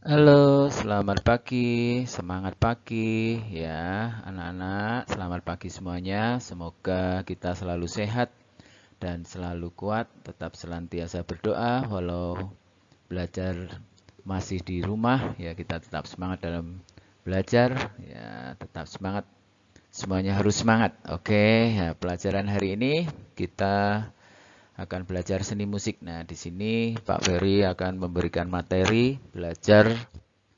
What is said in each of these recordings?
Halo, selamat pagi, semangat pagi ya anak-anak, selamat pagi semuanya. Semoga kita selalu sehat dan selalu kuat, tetap senantiasa berdoa walau belajar masih di rumah ya kita tetap semangat dalam belajar ya, tetap semangat. Semuanya harus semangat. Oke, ya, pelajaran hari ini kita akan belajar seni musik. Nah, di sini Pak Ferry akan memberikan materi belajar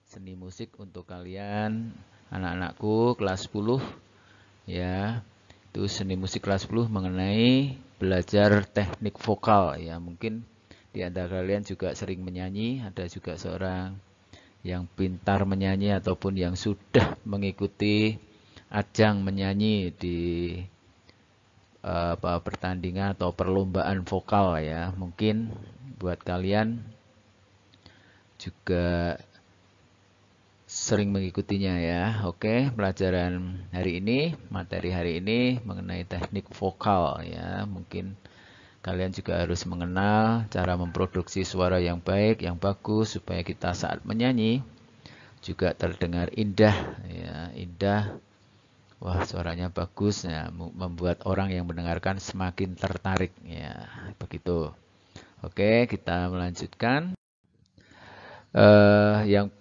seni musik untuk kalian anak-anakku kelas 10 ya. Itu seni musik kelas 10 mengenai belajar teknik vokal ya. Mungkin di antara kalian juga sering menyanyi, ada juga seorang yang pintar menyanyi ataupun yang sudah mengikuti ajang menyanyi di pertandingan atau perlombaan vokal ya. Mungkin buat kalian juga sering mengikutinya ya. Oke, pelajaran hari ini, materi hari ini mengenai teknik vokal ya. Mungkin kalian juga harus mengenal cara memproduksi suara yang baik, yang bagus supaya kita saat menyanyi juga terdengar indah ya, indah. Wah, suaranya bagus ya, membuat orang yang mendengarkan semakin tertarik ya. Begitu. Oke, kita melanjutkan. Yang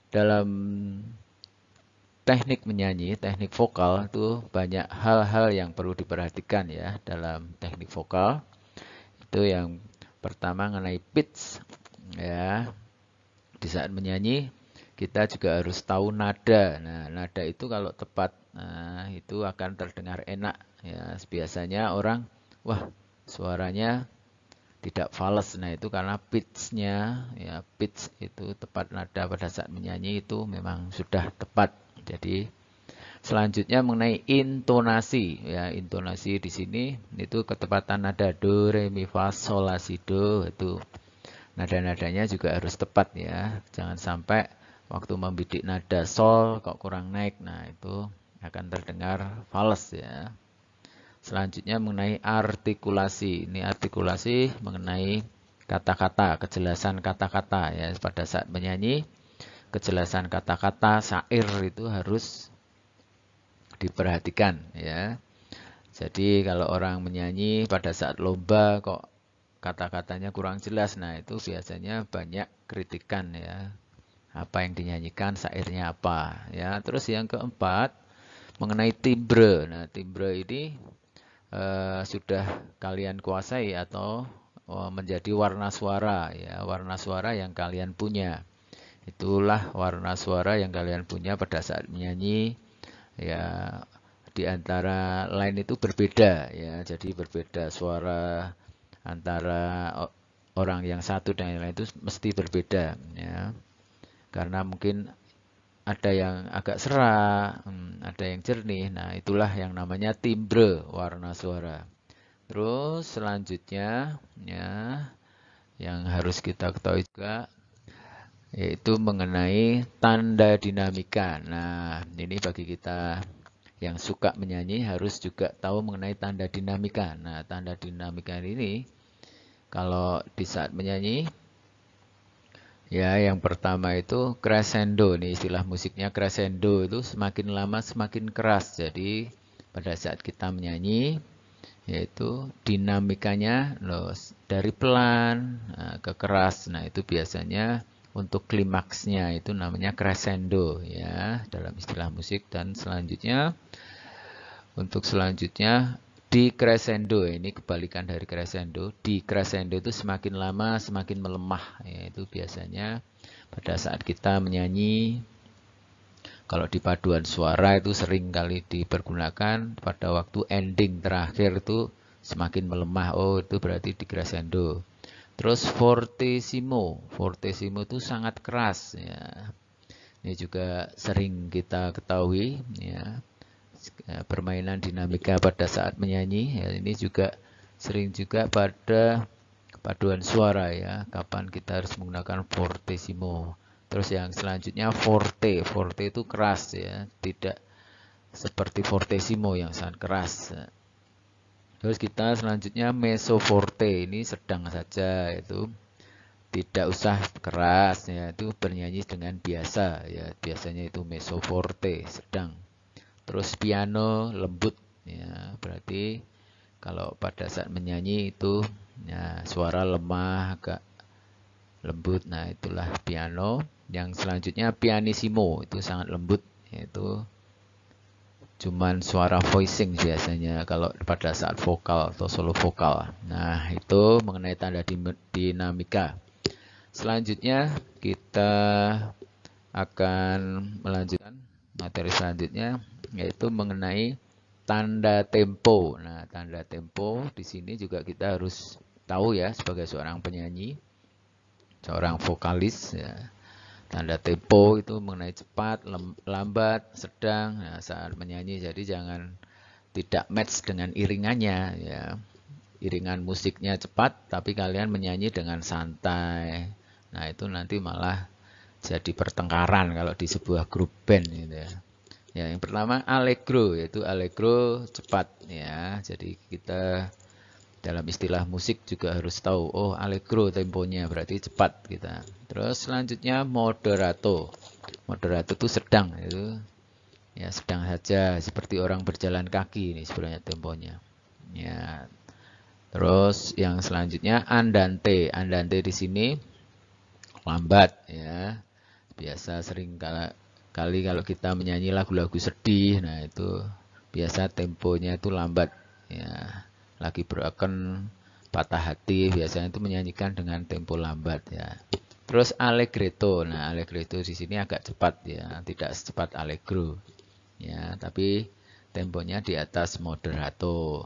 dalam teknik menyanyi, teknik vokal itu banyak hal-hal yang perlu diperhatikan ya dalam teknik vokal. Itu yang pertama mengenai pitch ya. Di saat menyanyi kita juga harus tahu nada. Nah, nada itu kalau tepat, nah, itu akan terdengar enak ya. Biasanya orang, wah, suaranya tidak fals. Nah, itu karena pitch-nya ya, pitch itu tepat nada pada saat menyanyi itu memang sudah tepat. Jadi selanjutnya mengenai intonasi ya, intonasi di sini itu ketepatan nada do, re, mi, fa, sol, la, si, do itu nada-nadanya juga harus tepat ya. Jangan sampai waktu membidik nada sol kok kurang naik. Nah, itu akan terdengar fals ya. Selanjutnya mengenai artikulasi. Ini artikulasi mengenai kata-kata, kejelasan kata-kata ya. Pada saat menyanyi, kejelasan kata-kata, syair itu harus diperhatikan ya. Jadi kalau orang menyanyi pada saat lomba kok kata-katanya kurang jelas, nah itu biasanya banyak kritikan ya. Apa yang dinyanyikan, syairnya apa ya. Terus yang keempat mengenai timbre. Nah, timbre ini sudah kalian kuasai atau menjadi warna suara ya, warna suara yang kalian punya. Itulah warna suara yang kalian punya pada saat menyanyi ya. Di antara lain itu berbeda ya, jadi berbeda suara antara orang yang satu dan yang lain itu mesti berbeda ya. Karena mungkin ada yang agak serak, ada yang jernih. Nah, itulah yang namanya timbre warna suara. Terus selanjutnya ya yang harus kita ketahui juga yaitu mengenai tanda dinamika. Nah, ini bagi kita yang suka menyanyi harus juga tahu mengenai tanda dinamika. Nah, tanda dinamika ini kalau di saat menyanyi ya yang pertama itu crescendo. Nih istilah musiknya crescendo itu semakin lama semakin keras. Jadi pada saat kita menyanyi yaitu dinamikanya loh, dari pelan ke keras. Nah, itu biasanya untuk klimaksnya itu namanya crescendo ya dalam istilah musik. Dan selanjutnya untuk selanjutnya di crescendo, ini kebalikan dari crescendo. Di crescendo itu semakin lama semakin melemah ya, itu biasanya pada saat kita menyanyi. Kalau di paduan suara itu sering kali dipergunakan pada waktu ending terakhir itu semakin melemah. Oh, itu berarti di crescendo. Terus fortissimo. Fortissimo itu sangat keras ya. Ini juga sering kita ketahui ya. Permainan dinamika pada saat menyanyi ya, ini juga sering juga pada paduan suara ya. Kapan kita harus menggunakan fortissimo. Terus yang selanjutnya forte. Forte itu keras ya, tidak seperti fortissimo yang sangat keras. Terus kita selanjutnya meso forte, ini sedang saja itu. tidak usah keras ya, itu bernyanyi dengan biasa ya, biasanya itu mezzo forte sedang. Terus piano lembut ya, berarti kalau pada saat menyanyi itu ya, suara lemah agak lembut. Nah, itulah piano. Yang selanjutnya pianissimo, itu sangat lembut, yaitu cuman suara voicing biasanya kalau pada saat vokal atau solo vokal. Nah, itu mengenai tanda dinamika. Selanjutnya kita akan melanjutkan materi selanjutnya, yaitu mengenai tanda tempo. Nah, tanda tempo di sini juga kita harus tahu ya sebagai seorang penyanyi, seorang vokalis ya. Tanda tempo itu mengenai cepat, lambat, sedang nah, saat menyanyi. Jadi jangan tidak match dengan iringannya ya. Iringan musiknya cepat tapi kalian menyanyi dengan santai. Nah, itu nanti malah jadi pertengkaran kalau di sebuah grup band gitu ya. Ya, yang pertama allegro, yaitu allegro cepat ya. Jadi kita dalam istilah musik juga harus tahu, oh allegro temponya berarti cepat kita. Terus selanjutnya moderato. Moderato itu sedang, itu ya sedang saja seperti orang berjalan kaki ini sebenarnya temponya. Ya. Terus yang selanjutnya andante. Andante di sini lambat ya. Biasa sering kali kalau kita menyanyi lagu-lagu sedih, nah itu biasa temponya itu lambat ya. Lagi broken, patah hati, biasanya itu menyanyikan dengan tempo lambat ya. Terus allegretto. Nah, allegretto di sini agak cepat ya, tidak secepat allegro. Ya, tapi temponya di atas moderato.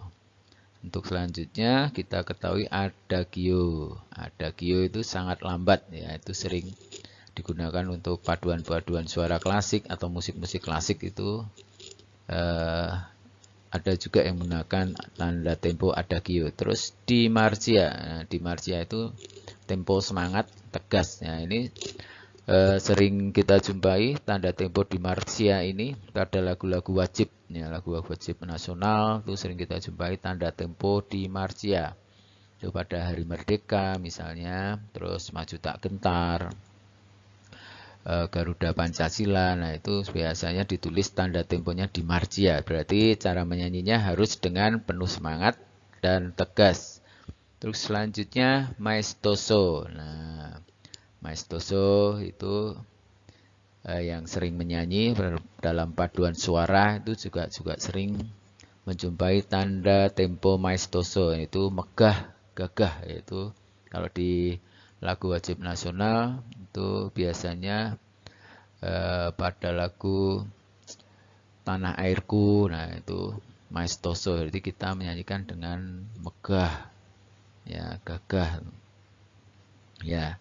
Untuk selanjutnya kita ketahui adagio. Adagio itu sangat lambat ya, itu sering digunakan untuk paduan-paduan suara klasik atau musik-musik klasik itu ada juga yang menggunakan tanda tempo adagio. Terus di marcia. Nah, di marcia itu tempo semangat, tegas. Nah, ini sering kita jumpai tanda tempo di marcia ini pada lagu-lagu wajib. Ya, lagu-lagu wajib nasional itu sering kita jumpai tanda tempo di marcia. Itu pada Hari Merdeka misalnya, terus Maju Tak Gentar, Garuda Pancasila. Nah, itu biasanya ditulis tanda temponya di marcia. Berarti cara menyanyinya harus dengan penuh semangat dan tegas. Terus selanjutnya maestoso. Nah, maestoso itu yang sering menyanyi dalam paduan suara itu juga sering menjumpai tanda tempo maestoso, yaitu megah, gagah, yaitu kalau di lagu wajib nasional itu biasanya pada lagu Tanah Airku, nah itu maestoso, jadi kita menyanyikan dengan megah, ya gagah, ya.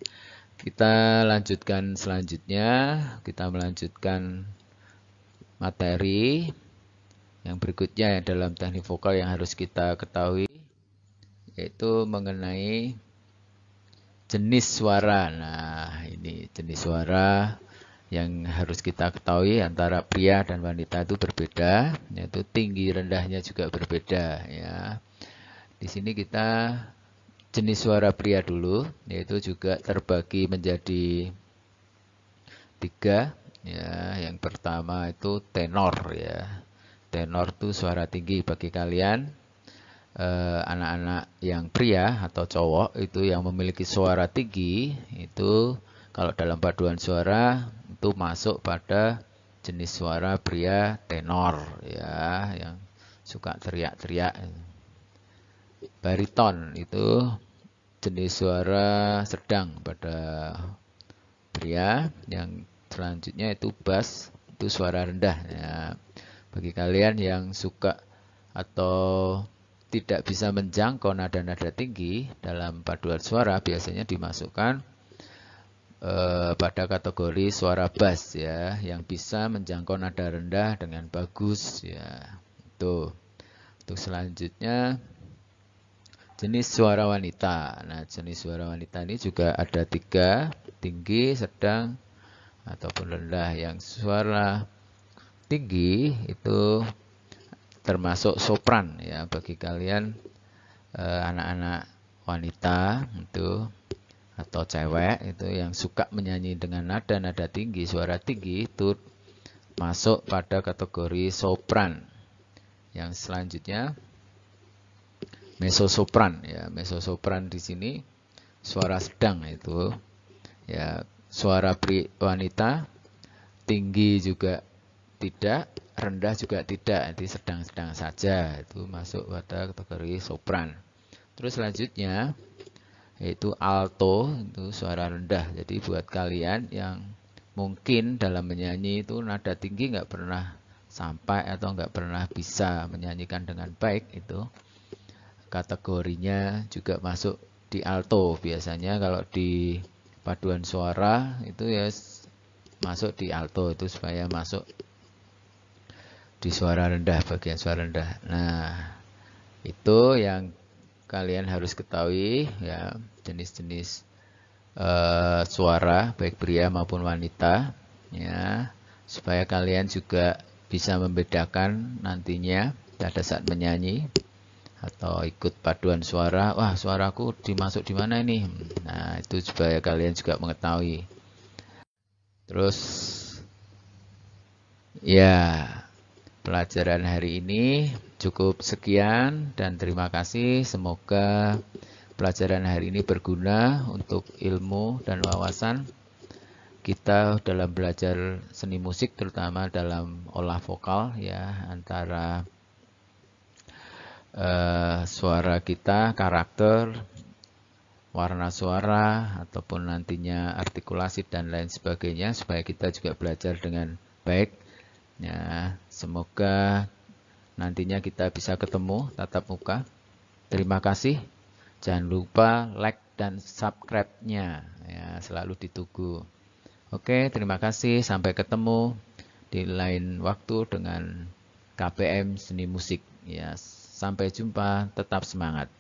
Kita lanjutkan selanjutnya, kita melanjutkan materi yang berikutnya dalam teknik vokal yang harus kita ketahui, yaitu mengenai jenis suara. Nah, ini jenis suara yang harus kita ketahui antara pria dan wanita itu berbeda, yaitu tinggi rendahnya juga berbeda ya. Di sini kita jenis suara pria dulu, yaitu juga terbagi menjadi 3 ya. Yang pertama itu tenor ya. Tenor itu suara tinggi. Bagi kalian anak-anak yang pria atau cowok itu yang memiliki suara tinggi, itu kalau dalam paduan suara itu masuk pada jenis suara pria tenor ya, yang suka teriak-teriak. Bariton itu jenis suara sedang pada pria. Yang selanjutnya itu bass, itu suara rendah ya. Bagi kalian yang suka atau tidak bisa menjangkau nada-nada tinggi dalam paduan suara, biasanya dimasukkan pada kategori suara bass ya, yang bisa menjangkau nada rendah dengan bagus ya. Itu. Untuk selanjutnya jenis suara wanita. Nah, jenis suara wanita ini juga ada 3, tinggi, sedang, ataupun rendah. Yang suara tinggi itu termasuk sopran ya, bagi kalian anak-anak wanita itu atau cewek itu yang suka menyanyi dengan nada-nada tinggi, suara tinggi itu masuk pada kategori sopran. Yang selanjutnya mezzo-sopran ya. Mezzo-sopran di sini suara sedang itu ya, suara wanita tinggi juga tidak, rendah juga tidak, jadi sedang-sedang saja, itu masuk pada kategori sopran. Terus selanjutnya yaitu alto, itu suara rendah. Jadi buat kalian yang mungkin dalam menyanyi itu nada tinggi nggak pernah sampai atau nggak pernah bisa menyanyikan dengan baik, itu kategorinya juga masuk di alto. Biasanya kalau di paduan suara itu ya masuk di alto, itu supaya masuk di suara rendah, bagian suara rendah. Nah, itu yang kalian harus ketahui ya, jenis-jenis suara baik pria maupun wanita ya, supaya kalian juga bisa membedakan nantinya pada saat menyanyi atau ikut paduan suara. Wah, suaraku dimasuk di mana ini? Nah, itu supaya kalian juga mengetahui. Terus ya, pelajaran hari ini cukup sekian dan terima kasih. Semoga pelajaran hari ini berguna untuk ilmu dan wawasan kita dalam belajar seni musik, terutama dalam olah vokal ya, antara suara kita, karakter, warna suara, ataupun nantinya artikulasi dan lain sebagainya, supaya kita juga belajar dengan baik. Ya, semoga nantinya kita bisa ketemu tatap muka. Terima kasih. Jangan lupa like dan subscribe-nya. Ya, selalu ditunggu. Oke, terima kasih. Sampai ketemu di lain waktu dengan KPM Seni Musik. Ya, sampai jumpa. Tetap semangat.